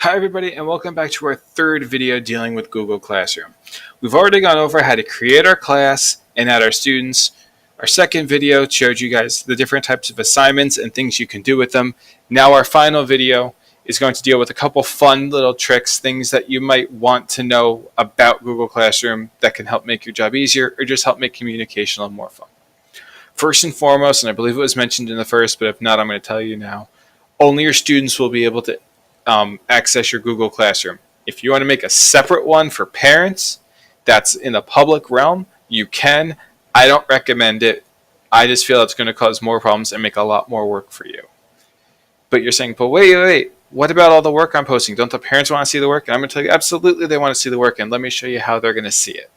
Hi everybody and welcome back to our third video dealing with Google Classroom. We've already gone over how to create our class and add our students. Our second video showed you guys the different types of assignments and things you can do with them. Now our final video is going to deal with a couple fun little tricks, things that you might want to know about Google Classroom that can help make your job easier or just help make communication a little more fun. First and foremost, and I believe it was mentioned in the first, but if not, I'm going to tell you now, only your students will be able to access your Google Classroom. If you want to make a separate one for parents that's in the public realm, you can. I don't recommend it. I just feel it's going to cause more problems and make a lot more work for you. But you're saying, but wait, what about all the work I'm posting? Don't the parents want to see the work? And I'm going to tell you, absolutely they want to see the work, and let me show you how they're going to see it.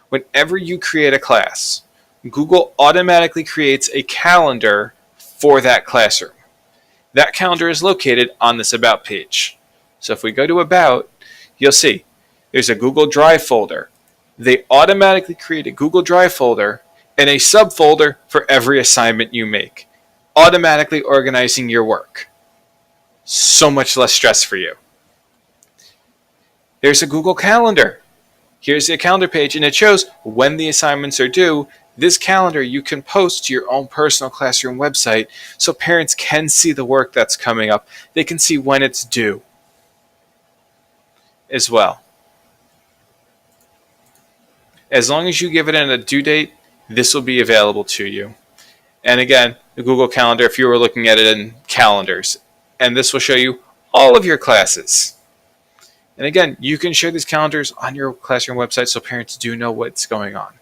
Whenever you create a class, Google automatically creates a calendar for that classroom. That calendar is located on this About page. So if we go to About, you'll see there's a Google Drive folder. They automatically create a Google Drive folder and a subfolder for every assignment you make, automatically organizing your work. So much less stress for you. There's a Google Calendar. Here's the calendar page, and it shows when the assignments are due. This calendar you can post to your own personal classroom website so parents can see the work that's coming up. They can see when it's due as well. As long as you give it in a due date, this will be available to you. And again, the Google Calendar, if you were looking at it in calendars, and this will show you all of your classes. And again, you can share these calendars on your classroom website so parents do know what's going on.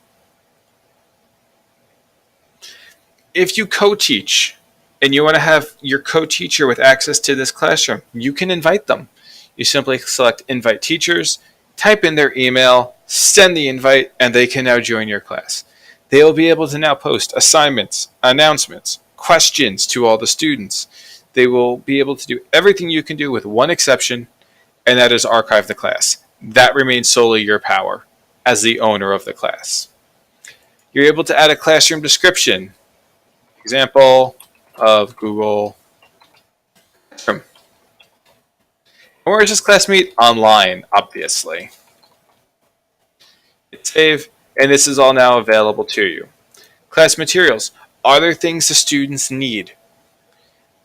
If you co-teach and you want to have your co-teacher with access to this classroom, you can invite them. You simply select Invite Teachers, type in their email, send the invite, and they can now join your class. They will be able to now post assignments, announcements, questions to all the students. They will be able to do everything you can do with one exception, and that is archive the class. That remains solely your power as the owner of the class. You're able to add a classroom description. Example of Google Classroom. Where is this class meet? Online, obviously. Hit save, and this is all now available to you. Class materials. Are there things the students need?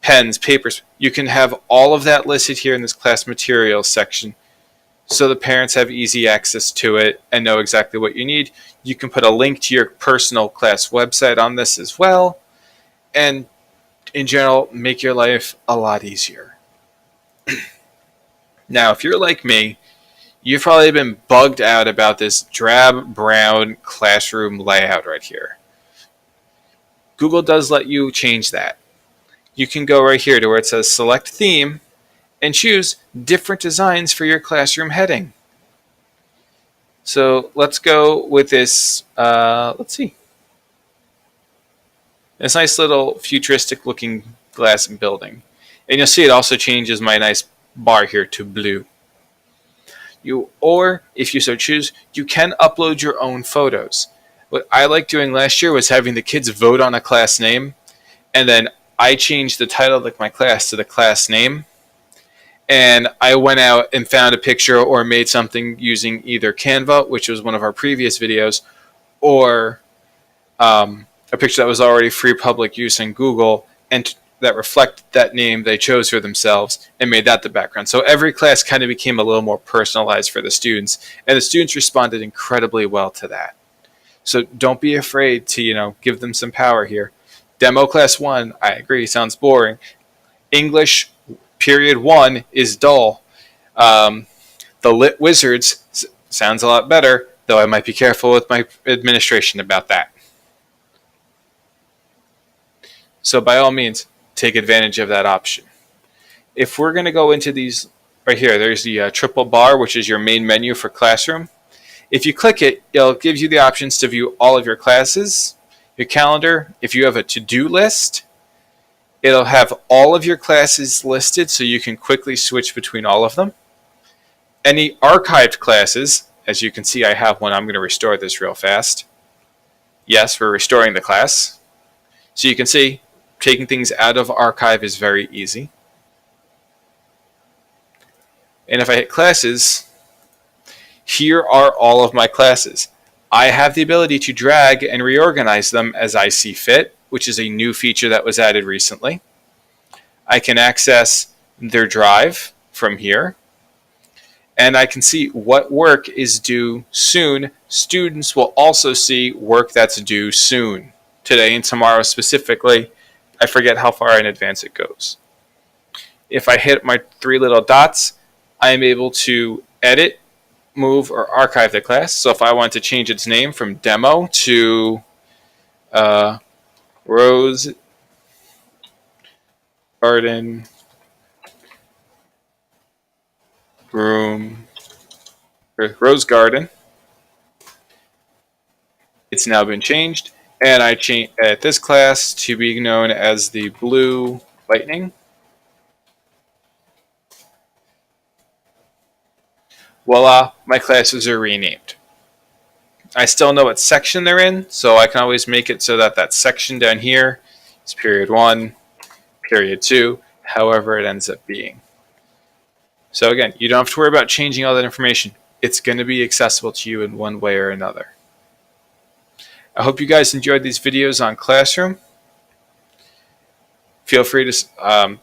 Pens, papers. You can have all of that listed here in this class materials section so the parents have easy access to it and know exactly what you need. You can put a link to your personal class website on this as well. And in general, make your life a lot easier. Now, if you're like me, you've probably been bugged out about this drab brown classroom layout right here. Google does let you change that. You can go right here to where it says Select Theme and choose different designs for your classroom heading. So let's go with this, let's see. This nice little futuristic looking glass building. And you'll see it also changes my nice bar here to blue. Or if you so choose, you can upload your own photos. What I liked doing last year was having the kids vote on a class name, and then I changed the title of my class to the class name. And I went out and found a picture or made something using either Canva, which was one of our previous videos, or a picture that was already free public use in Google and that reflected that name they chose for themselves and made that the background. So every class kind of became a little more personalized for the students, and the students responded incredibly well to that. So don't be afraid to, give them some power here. Demo class 1, I agree, sounds boring. English period 1 is dull. The Lit Wizards sounds a lot better, though I might be careful with my administration about that. So by all means, take advantage of that option. If we're going to go into these right here, there's the triple bar, which is your main menu for Classroom. If you click it, it'll give you the options to view all of your classes, your calendar. If you have a to-do list, it'll have all of your classes listed so you can quickly switch between all of them. Any archived classes, as you can see I have one, I'm going to restore this real fast. Yes, we're restoring the class. So you can see taking things out of archive is very easy. And if I hit classes, here are all of my classes. I have the ability to drag and reorganize them as I see fit, which is a new feature that was added recently. I can access their drive from here, and I can see what work is due soon. Students will also see work that's due soon, today and tomorrow specifically. I forget how far in advance it goes. If I hit my three little dots, I am able to edit, move, or archive the class. So if I want to change its name from demo to Rose Garden Room, or Rose Garden, it's now been changed, and I change this class to be known as the Blue Lightning. Voila, my classes are renamed. I still know what section they're in, so I can always make it so that that section down here is period 1, period 2, however it ends up being. So again, you don't have to worry about changing all that information. It's going to be accessible to you in one way or another. I hope you guys enjoyed these videos on Classroom. Feel free to